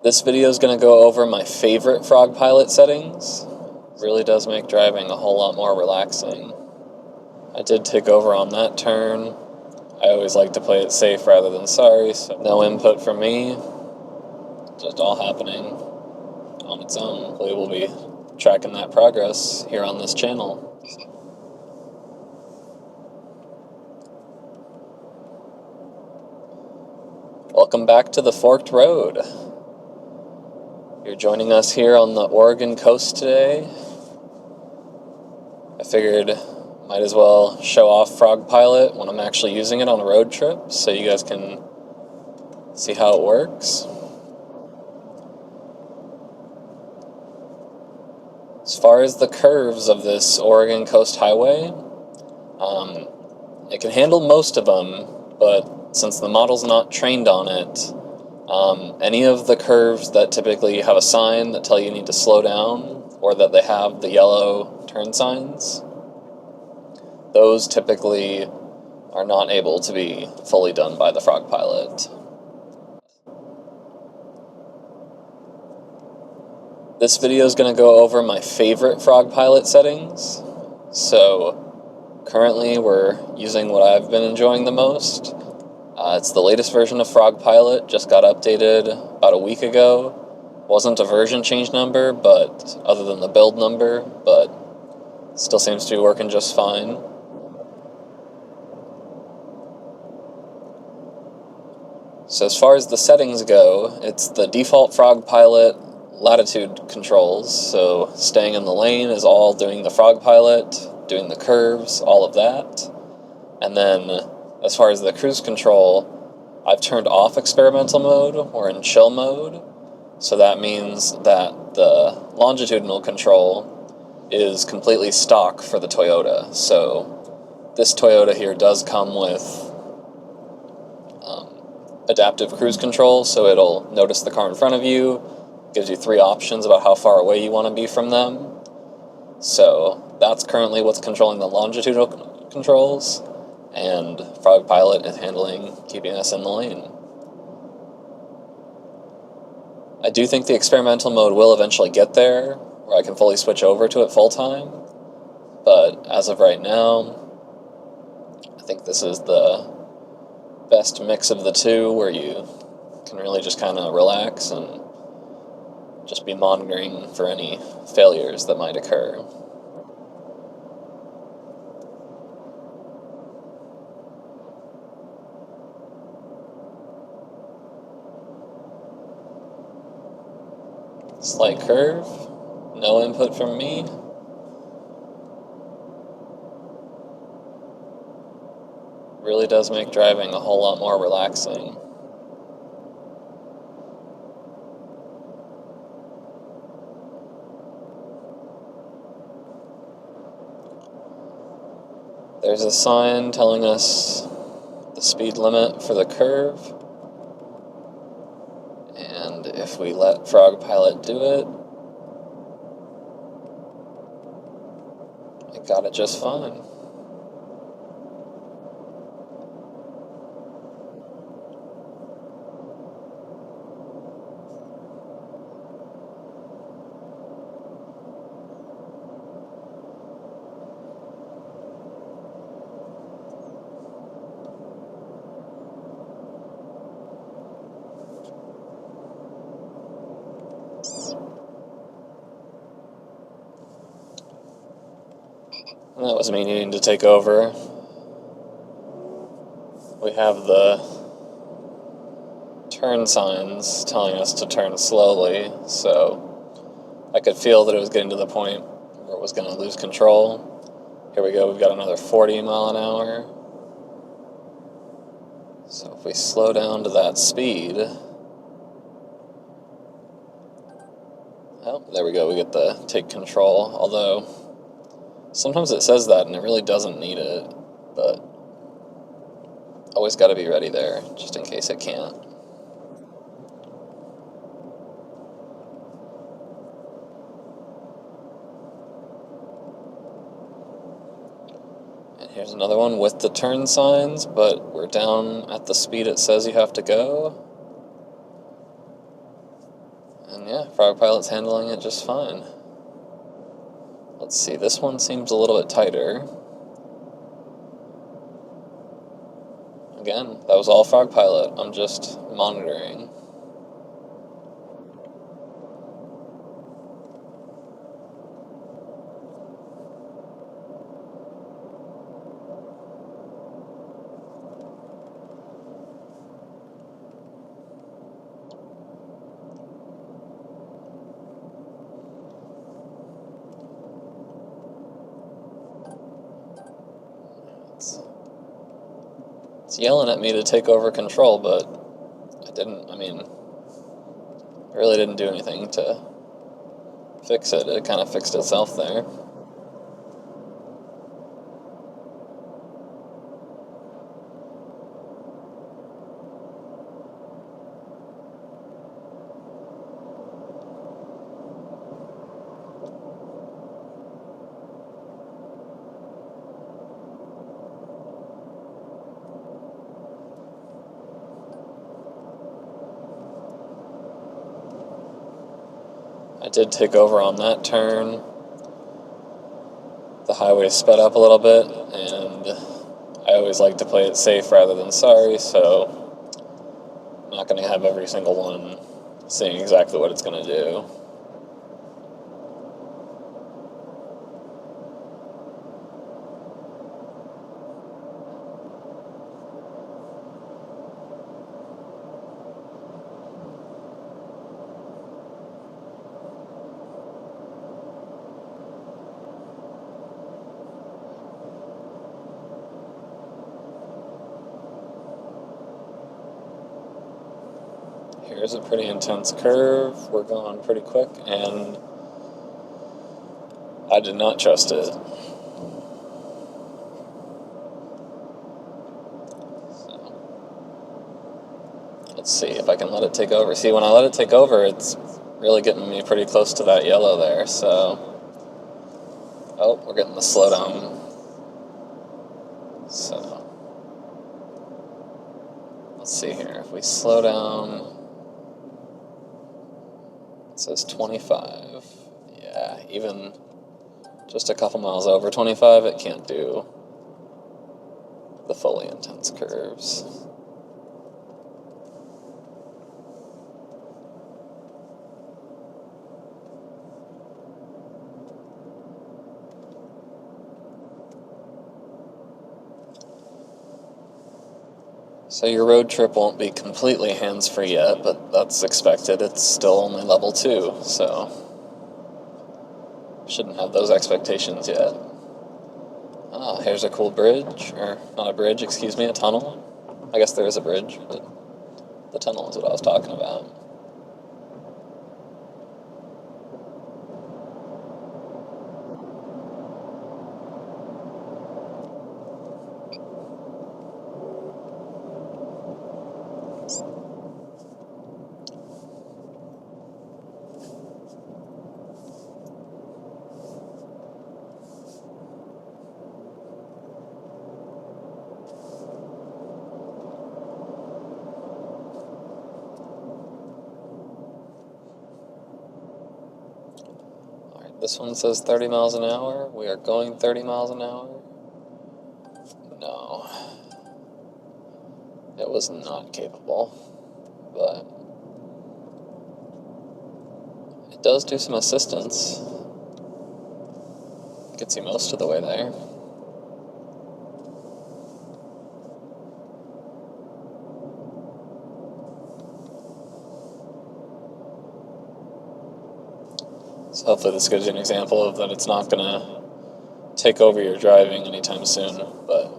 This video is going to go over my favorite FrogPilot settings. Really does make driving a whole lot more relaxing. I did take over on that turn. I always like to play it safe rather than sorry, so no input from me. Just all happening on its own. Hopefully we'll be tracking that progress here on this channel. Welcome back to the Forked Road. You're joining us here on the Oregon coast today. I figured might as well show off FrogPilot when I'm actually using it on a road trip so you guys can see how it works. As far as the curves of this Oregon coast highway, it can handle most of them, but since the model's not trained on it, any of the curves that typically have a sign that tell you need to slow down, or that they have the yellow turn signs, those typically are not able to be fully done by the FrogPilot. This video is going to go over my favorite FrogPilot settings. So currently we're using what I've been enjoying the most. It's the latest version of FrogPilot, just got updated about a week ago. Wasn't a version change number, but other than the build number, but still seems to be working just fine. So as far as the settings go, it's the default FrogPilot latitude controls, so staying in the lane is all doing the FrogPilot, doing the curves, all of that. And then as far as the cruise control, I've turned off experimental mode. We're in chill mode, so that means that the longitudinal control is completely stock for the Toyota. So this Toyota here does come with adaptive cruise control, so it'll notice the car in front of you, gives you 3 options about how far away you want to be from them. So that's currently what's controlling the longitudinal controls, and FrogPilot is handling keeping us in the lane. I do think the experimental mode will eventually get there, where I can fully switch over to it full time, but as of right now, I think this is the best mix of the two, where you can really just kind of relax and just be monitoring for any failures that might occur. Slight curve, no input from me. Really does make driving a whole lot more relaxing. There's a sign telling us the speed limit for the curve, and if we let FrogPilot do it got it just fine. And that was me needing to take over. We have the turn signs telling us to turn slowly, so I could feel that it was getting to the point where it was going to lose control. Here we go, we've got another 40 mile an hour. So if we slow down to that speed, oh, there we go, we get the take control, although sometimes it says that and it really doesn't need it, but always got to be ready there, just in case it can't. And here's another one with the turn signs, but we're down at the speed it says you have to go. And yeah, FrogPilot's handling it just fine. Let's see, this one seems a little bit tighter. Again, that was all FrogPilot. I'm just monitoring. It's yelling at me to take over control, but I really didn't do anything to fix it. It kind of fixed itself there. I did take over on that turn. The highway sped up a little bit, and I always like to play it safe rather than sorry, so I'm not going to have every single one saying exactly what it's going to do. Here's a pretty intense curve. We're going pretty quick, and I did not trust it. So, let's see if I can let it take over. See, when I let it take over, it's really getting me pretty close to that yellow there, so... Oh, we're getting the slowdown. So... let's see here. If we slow down... It says 25. Yeah, even just a couple miles over 25, it can't do the fully intense curves. So your road trip won't be completely hands-free yet, but that's expected. It's still only level 2, so shouldn't have those expectations yet. Ah, here's a cool bridge, or not a bridge, excuse me, a tunnel. I guess there is a bridge, but the tunnel is what I was talking about. This one says 30 miles an hour. We are going 30 miles an hour. No. It was not capable. But it does do some assistance. Gets you most of the way there. So hopefully this gives you an example of that it's not going to take over your driving anytime soon, but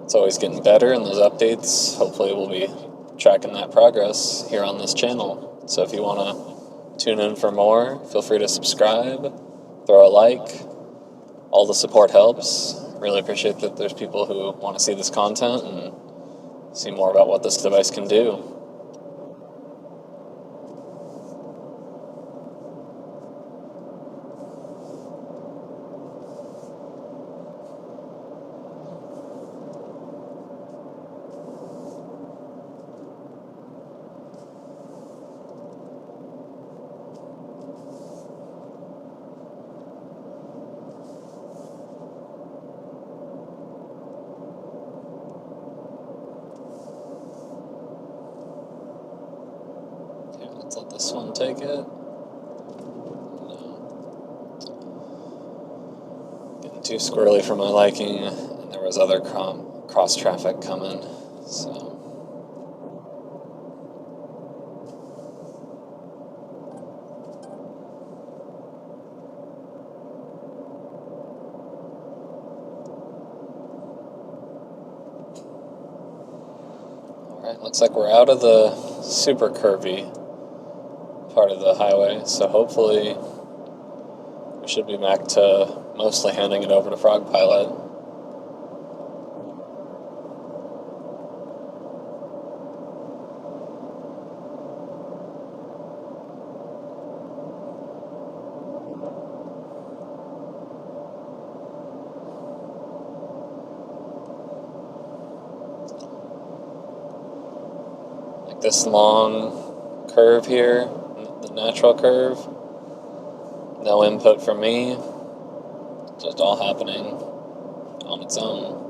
it's always getting better, and those updates, hopefully we'll be tracking that progress here on this channel. So if you want to tune in for more, feel free to subscribe, throw a like. All the support helps. Really appreciate that there's people who want to see this content and see more about what this device can do. Let's let this one take it. Getting too squirrely for my liking, and there was other cross traffic coming, so. Alright, looks like we're out of the super curvy part of the highway, so hopefully we should be back to mostly handing it over to FrogPilot. Like this long curve here, the natural curve, no input from me, just all happening on its own.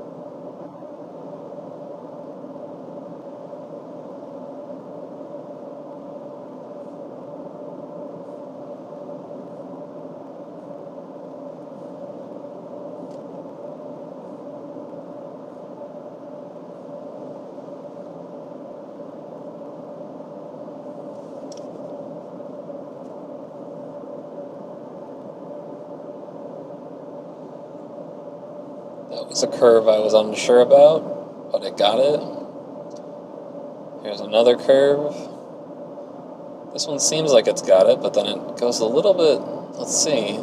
That was a curve I was unsure about, but I got it. Here's another curve. This one seems like it's got it, but then it goes a little bit, let's see.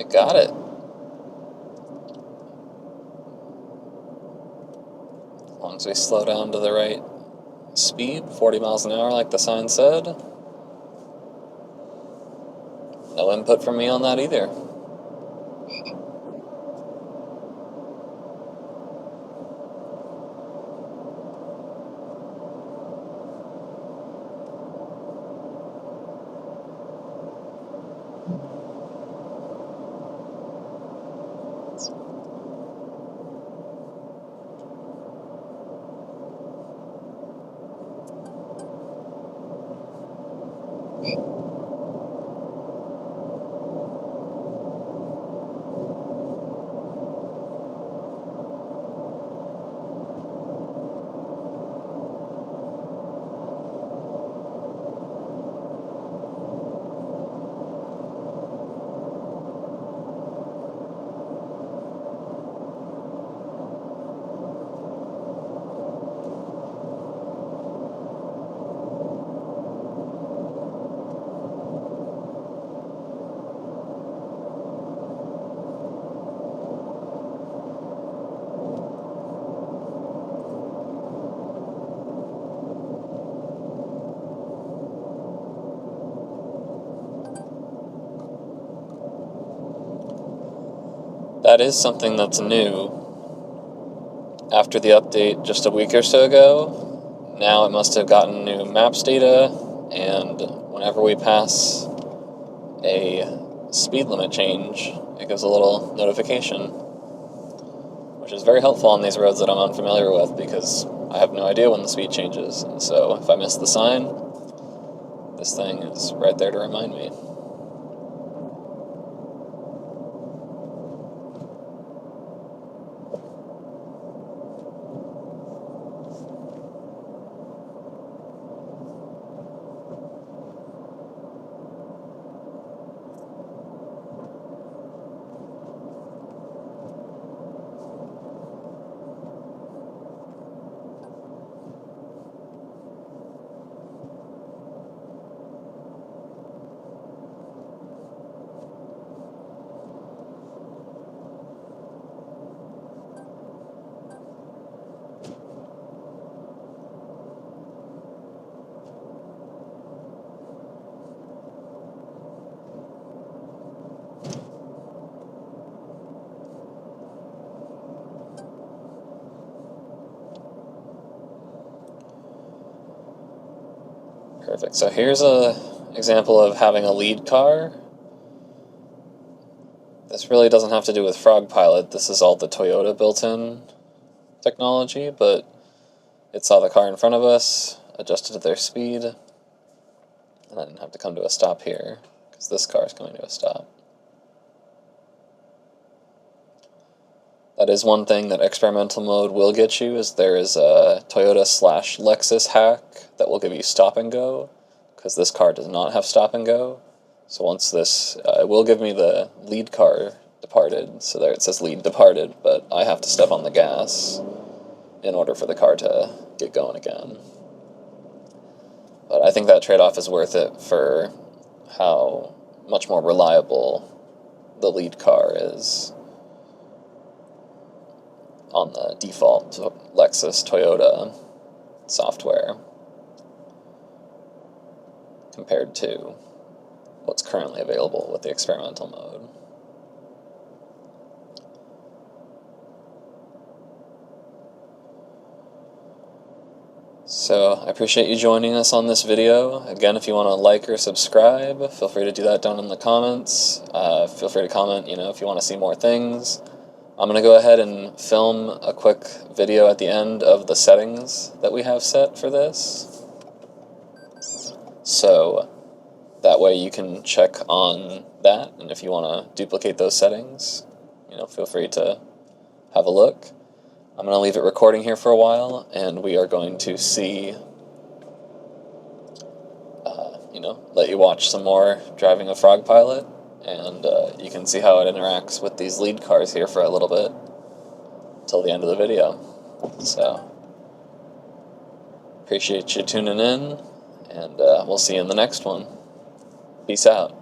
It got it. As long as we slow down to the right speed, 40 miles an hour like the sign said. No input from me on that either. That is something that's new. After the update just a week or so ago, now it must have gotten new maps data, and whenever we pass a speed limit change, it gives a little notification, which is very helpful on these roads that I'm unfamiliar with because I have no idea when the speed changes. And so if I miss the sign, this thing is right there to remind me. Perfect. So here's a example of having a lead car. This really doesn't have to do with FrogPilot. This is all the Toyota built-in technology, but it saw the car in front of us, adjusted their speed, and I didn't have to come to a stop here, because this car is coming to a stop. That is one thing that experimental mode will get you, is there is a Toyota/Lexus hack that will give you stop and go, because this car does not have stop and go. So once this, it will give me the lead car departed, so there it says lead departed, but I have to step on the gas in order for the car to get going again. But I think that trade-off is worth it for how much more reliable the lead car is on the default Lexus Toyota software compared to what's currently available with the experimental mode. So I appreciate you joining us on this video. Again, if you want to like or subscribe, feel free to do that down in the comments. Feel free to comment, if you want to see more things. I'm going to go ahead and film a quick video at the end of the settings that we have set for this. So that way you can check on that, and if you want to duplicate those settings, feel free to have a look. I'm going to leave it recording here for a while, and we are going to see, let you watch some more driving a FrogPilot, and you can see how it interacts with these lead cars here for a little bit, till the end of the video. So, appreciate you tuning in, and we'll see you in the next one. Peace out.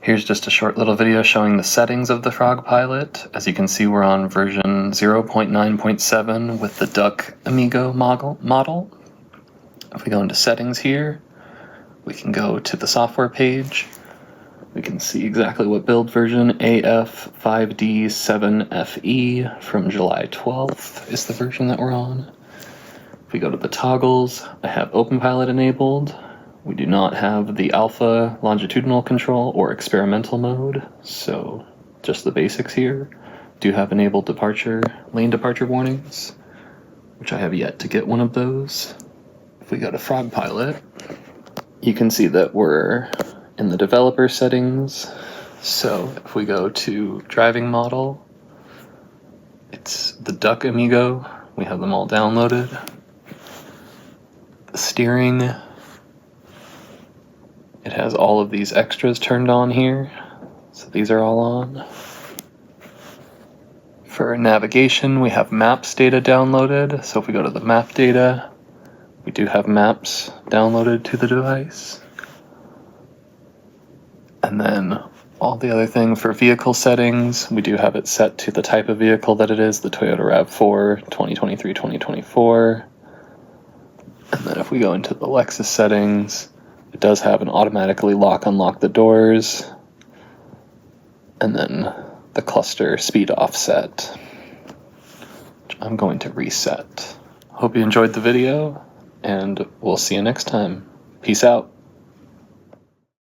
Here's just a short little video showing the settings of the FrogPilot. As you can see, we're on version 0.9.7 with the Duck Amigo model. If we go into settings here, we can go to the software page. We can see exactly what build version, AF5D7FE from July 12th is the version that we're on. If we go to the toggles, I have OpenPilot enabled. We do not have the alpha longitudinal control or experimental mode, so just the basics here. Do have enabled lane departure warnings, which I have yet to get one of those. If we go to FrogPilot, you can see that we're in the developer settings. So if we go to driving model, it's the Duck Amigo. We have them all downloaded. The steering, it has all of these extras turned on here. So these are all on. For navigation, we have maps data downloaded. So if we go to the map data, we do have maps downloaded to the device. And then all the other thing for vehicle settings, we do have it set to the type of vehicle that it is, the Toyota RAV4 2023-2024. And then if we go into the Lexus settings, it does have an automatically unlock the doors, and then the cluster speed offset, which I'm going to reset. Hope you enjoyed the video, and we'll see you next time. Peace out.